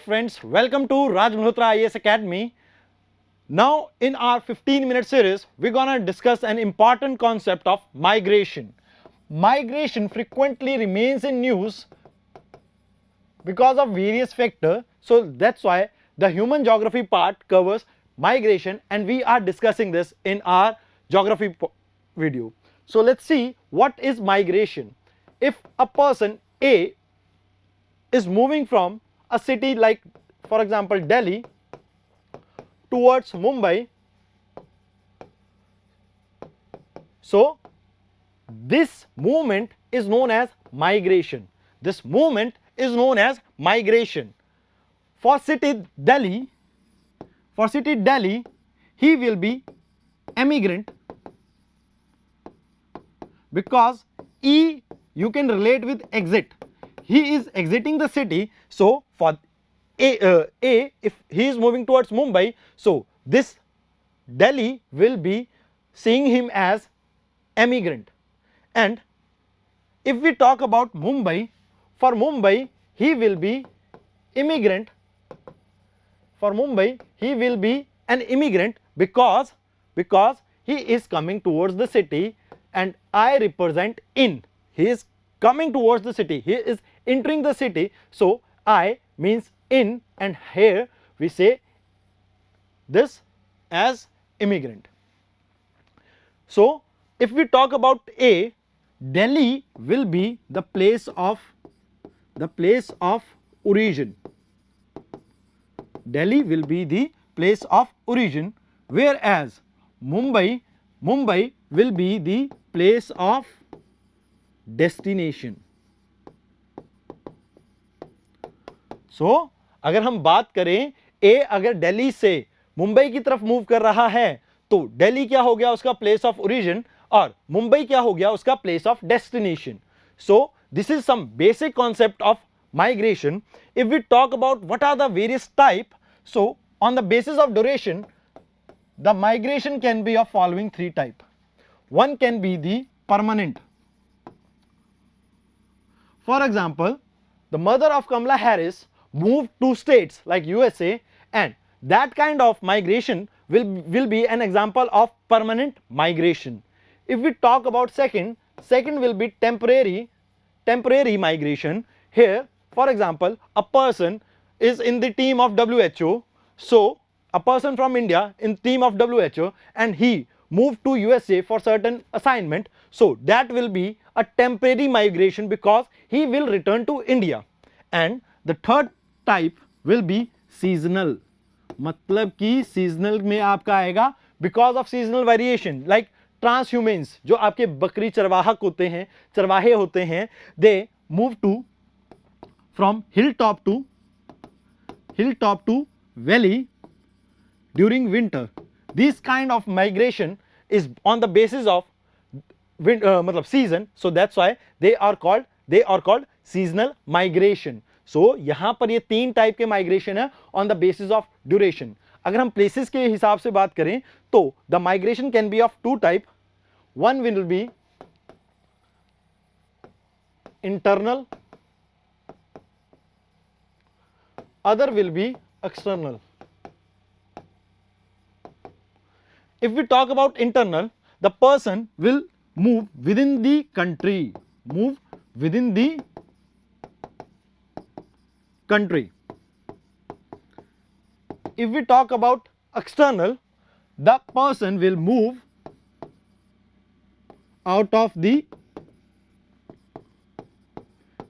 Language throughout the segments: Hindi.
friends, welcome to Raj Malhotra IAS Academy. Now in our 15-minute series, we're gonna discuss an important concept of migration. Migration frequently remains in news because of various factors, so that's why the human geography part covers migration and we are discussing this in our geography video. So let's see what is migration. If a person A is moving from a city like, for example, Delhi towards Mumbai, so this movement is known as migration. This movement is known as migration. For city Delhi, he will be emigrant, because E you can relate with exit. He is exiting the city, so for A, if he is moving towards Mumbai, so this Delhi will be seeing him as emigrant. And if we talk about Mumbai, for Mumbai he will be immigrant. For Mumbai he will be an immigrant because he is coming towards the city and I represent in. He is coming towards the city, he is entering the city, so I means in, and here we say this as immigrant. So if we talk about A, Delhi will be the place of origin. Delhi will be the place of origin, whereas Mumbai will be the place of destination. So अगर हम बात करें A अगर दिल्ली से मुंबई की तरफ मूव कर रहा है तो दिल्ली क्या हो गया उसका प्लेस ऑफ ओरिजिन और मुंबई क्या हो गया उसका place of destination. So this is some basic concept of migration. If we talk about what are the various type, so on the basis of duration, the migration can be of following three type. One can be the permanent. For example, the mother of Kamala Harris moved to states like USA, and that kind of migration will be an example of permanent migration. If we talk about second will be temporary migration. Here, for example, a person is in the team of WHO, so a person from India in team of WHO and he moved to USA for certain assignment, so that will be a temporary migration because he will return to India. And the third type will be seasonal, मतलब कि seasonal में आपका आएगा because of seasonal variation, like transhumans जो आपके बकरी चरवाहे होते हैं, they move to from hilltop to valley during winter. This kind of migration is on the basis of season, so that's why they are called seasonal migration. So यहाँ पर ये तीन टाइप के माइग्रेशन है on the basis of duration. अगर हम प्लेसेस के हिसाब से बात करें तो the migration can be of two type. One will be internal, other will be external. If we talk about internal, the person will move within the country, If we talk about external, the person will move out of the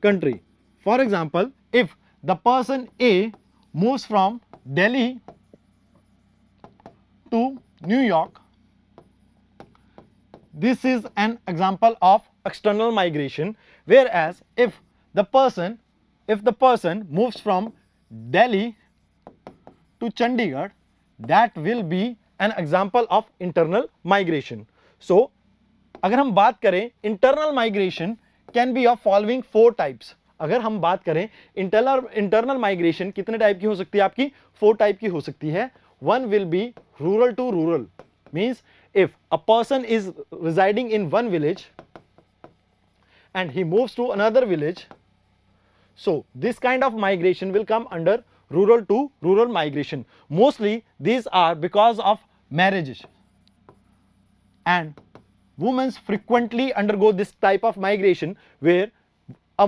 country. For example, if the person A moves from Delhi to New York, this is an example of external migration, whereas if the person moves from Delhi to Chandigarh, that will be an example of internal migration. So अगर हम बात करें internal migration can be of following four types. अगर हम बात करें इंटरनल माइग्रेशन कितने टाइप की हो सकती है आपकी, 4 टाइप की हो सकती है. One will be rural to rural, means if a person is residing in one village and he moves to another village, so this kind of migration will come under rural to rural migration. Mostly these are because of marriages, and women frequently undergo this type of migration where a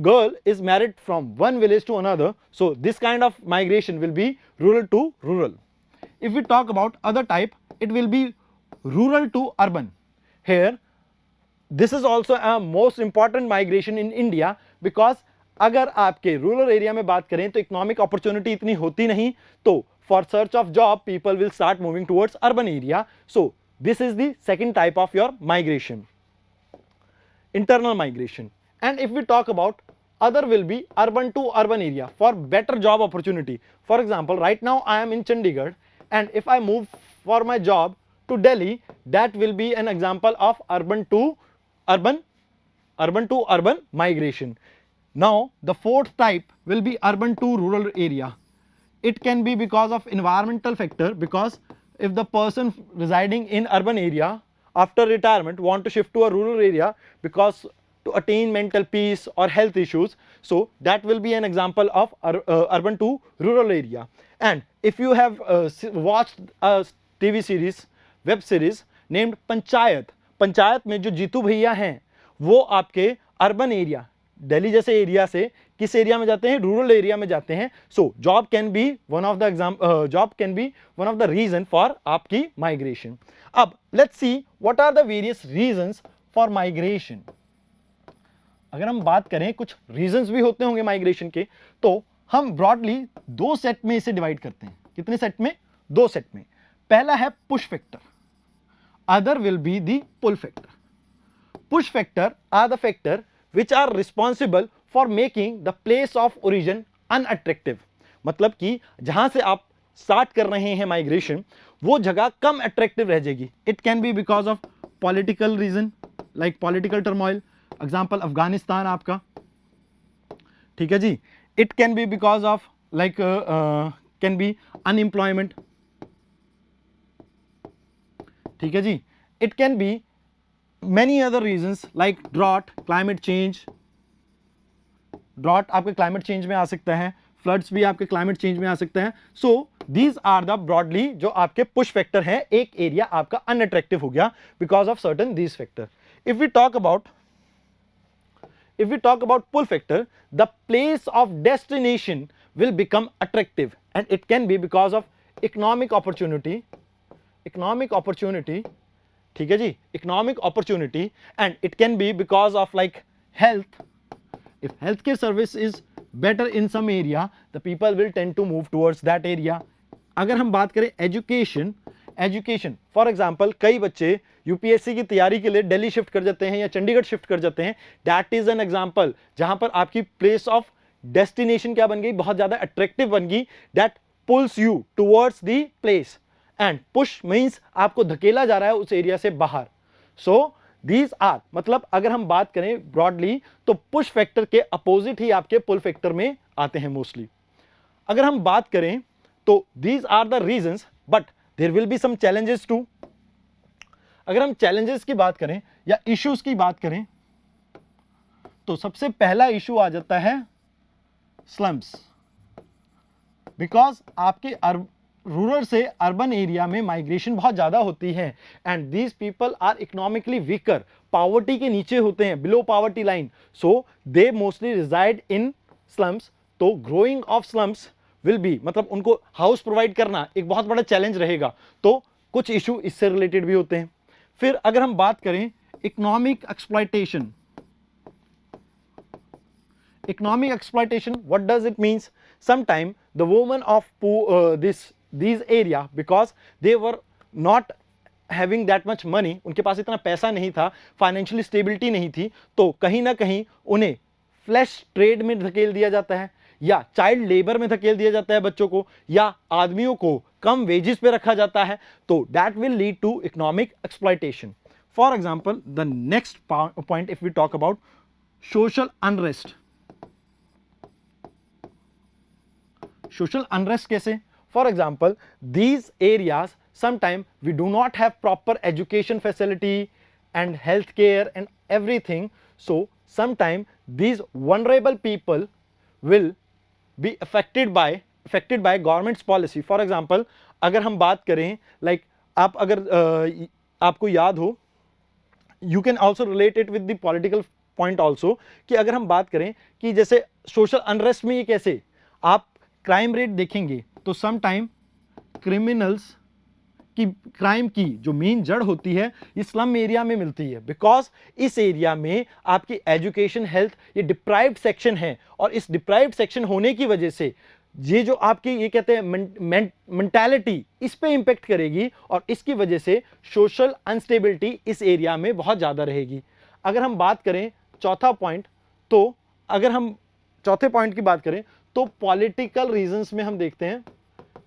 girl is married from one village to another. So this kind of migration will be rural to rural. If we talk about other type, it will be rural to urban. Here this is also a most important migration in India, because अगर आपके रूरल एरिया में बात करें तो इकोनॉमिक अपॉर्चुनिटी इतनी होती नहीं, तो for search of job people will start moving towards urban area. So this is the second type of your migration, internal migration. And if we talk about other, will be urban to urban area for better job opportunity. For example, right now I am in Chandigarh, and if I move for my job to Delhi, that will be an example of urban to urban migration. Now the fourth type will be urban to rural area. It can be because of environmental factor, because if the person residing in urban area after retirement want to shift to a rural area because to attain mental peace or health issues, so that will be an example of urban to rural area. And if you have watched a TV series, web series named Panchayat, panchayat में जो जीतू भैया हैं वो आपके अर्बन एरिया, दिल्ली जैसे एरिया से किस एरिया में जाते हैं, रूरल एरिया में जाते हैं. So job can be one of the reason for आपकी माइग्रेशन. अब let's see what are the various reasons for migration. अगर हम बात करें, कुछ रीजंस भी होते होंगे माइग्रेशन के, तो हम ब्रॉडली दो सेट में इसे डिवाइड करते हैं. कितने सेट में? दो सेट में. पहला है push factor, other will be the pull factor. Push factor are the factor which are responsible for making the place of origin unattractive. मतलब कि जहां से आप स्टार्ट कर रहे हैं माइग्रेशन, वो जगह कम अट्रैक्टिव रह जाएगी. It can be because of political reason, like political turmoil, example Afghanistan आपका, ठीक है जी. It can be because of like can be unemployment, ठीक है जी. It can be many other reasons like drought, climate change. drought आपके climate change में आ सकता है, floods भी आपके climate change में आ सकता है. so these are the broadly जो आपके push factor हैं. एक एरिया आपका unattractive हो गया because of certain these factor. if we talk about pull factor, the place of destination will become attractive, and it can be because of economic opportunity, ठीक है जी, economic opportunity. And it can be because of like health. If health care service is better in some area, the people will tend to move towards that area. अगर हम बात करें एजुकेशन फॉर एग्जांपल, कई बच्चे यूपीएससी की तैयारी के लिए दिल्ली शिफ्ट कर जाते हैं या चंडीगढ़ शिफ्ट कर जाते हैं. दैट इज एन एग्जांपल जहां पर आपकी प्लेस ऑफ डेस्टिनेशन क्या बन गई, बहुत ज्यादा अट्रैक्टिव बन गई. That pools you towards the place, and push means आपको धकेला जा रहा है उस एरिया से बाहर. सो दीज आर, मतलब अगर हम बात करें ब्रॉडली, तो पुश फैक्टर के अपोजिट ही आपके पुल फैक्टर में आते हैं मोस्टली. अगर हम बात करें तो these are the reasons, but there will be some challenges too. अगर हम चैलेंजेस की बात करें या इश्यूज की बात करें, तो सबसे पहला इशू आ जाता है स्लम्स. बिकॉज आपके रूरल से अर्बन एरिया में माइग्रेशन बहुत ज़्यादा होती है, and these people are economically weaker, poverty के नीचे होते हैं, below poverty line. So they mostly reside in slums. तो growing of slums will be, मतलब उनको हाउस प्रोवाइड करना एक बहुत बड़ा चैलेंज रहेगा. तो कुछ इशू इससे रिलेटेड भी होते हैं. फिर अगर हम बात करें economic exploitation, what does it means? Sometime the women of these area, because they were not having that much money, उनके पास इतना पैसा नहीं था, फाइनेंशियली स्टेबिलिटी नहीं थी, तो कहीं ना कहीं उन्हें फ्लैश ट्रेड में धकेल दिया जाता है, या चाइल्ड लेबर में धकेल दिया जाता है बच्चों को, या आदमियों को कम वेजेस पे रखा जाता है. तो that will lead to economic exploitation. For example, the next point if we talk about social unrest. Social unrest कैसे? For example, these areas sometime we do not have proper education facility and health care and everything. So sometime these vulnerable people will be affected by affected by governments policy. For example अगर हम बात करें लाइक आप अगर आपको याद हो, you can also relate it with the political point also, कि अगर हम बात करें कि जैसे सोशल अनरेस्ट में ये कैसे आप क्राइम रेट देखेंगे तो सम टाइम क्रिमिनल्स कि क्राइम की जो मेन जड़ होती है ये स्लम एरिया में मिलती है, बिकॉज इस एरिया में आपकी एजुकेशन, हेल्थ, ये डिप्राइव्ड सेक्शन है, और इस डिप्राइव्ड सेक्शन होने की वजह से ये जो आपकी ये कहते हैं मेंटालिटी इस पे इंपैक्ट करेगी, और इसकी वजह से सोशल अनस्टेबिलिटी इस एरिया में बहुत ज़्यादा रहेगी। अगर हम बात करें चौथा पॉइंट, तो अगर हम चौथे पॉइंट की बात करें तो पॉलिटिकल रीजंस में हम देखते हैं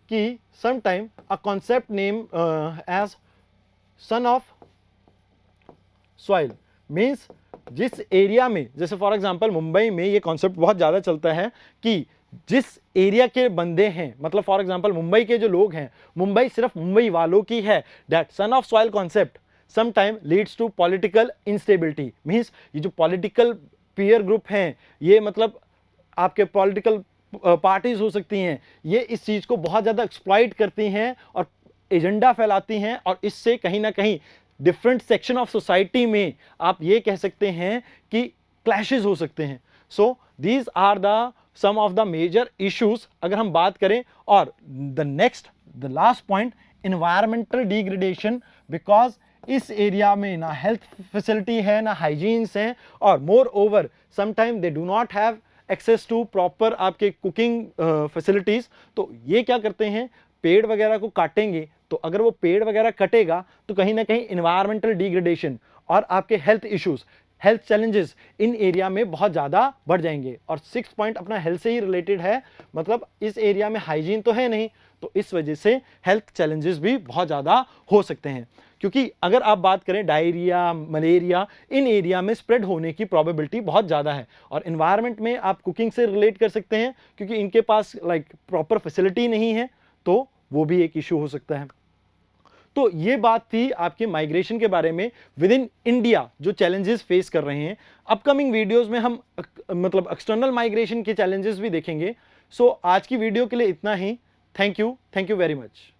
कि sometime a concept name as son of soil means जिस एरिया में, जैसे फॉर एग्जांपल मुंबई में ये कॉन्सेप्ट बहुत ज़्यादा चलता है कि जिस एरिया के बंदे हैं, मतलब फॉर एग्जांपल मुंबई के जो लोग हैं, मुंबई सिर्फ मुंबई वालों की है, that son of soil concept sometime leads to political instability. Means ये जो पॉलिटिकल पीयर ग्रुप हैं, ये मतलब आपके पॉलिटिकल पार्टीज हो सकती हैं, ये इस चीज़ को बहुत ज़्यादा एक्सप्लॉइट करती हैं और एजेंडा फैलाती हैं, और इससे कहीं ना कहीं डिफरेंट सेक्शन ऑफ सोसाइटी में आप ये कह सकते हैं कि क्लैशेस हो सकते हैं। So these are the some of the major issues अगर हम बात करें। और the last point, environmental degradation, because इस एरिया में ना हेल्थ फैसिलिटी है, ना हाइजीन्स हैं, और moreover sometime they do not have access to proper आपके कुकिंग फैसिलिटीज़। तो ये क्या करते हैं, पेड़ वगैरह को काटेंगे, तो अगर वो पेड़ वगैरह कटेगा तो कहीं ना कहीं इन्वायरमेंटल डिग्रेडेशन और आपके health issues, health challenges in area में बहुत ज़्यादा बढ़ जाएंगे। और 6 पॉइंट अपना हेल्थ से ही रिलेटेड है, मतलब इस एरिया में हाइजीन तो है नहीं, तो इस वजह से हेल्थ चैलेंजेस भी बहुत ज़्यादा हो सकते हैं, क्योंकि अगर आप बात करें डायरिया, मलेरिया इन एरिया में स्प्रेड होने की प्रोबेबिलिटी बहुत ज़्यादा है। और इन्वायरमेंट में आप कुकिंग से रिलेट कर सकते हैं, क्योंकि इनके पास लाइक प्रॉपर फैसिलिटी नहीं है, तो वो भी एक इशू हो सकता है। तो ये बात थी आपके माइग्रेशन के बारे में विद इन इंडिया जो चैलेंजेस फेस कर रहे हैं। अपकमिंग वीडियोस में हम मतलब एक्सटर्नल माइग्रेशन के चैलेंजेस भी देखेंगे। सो आज की वीडियो के लिए इतना ही। Thank you very much.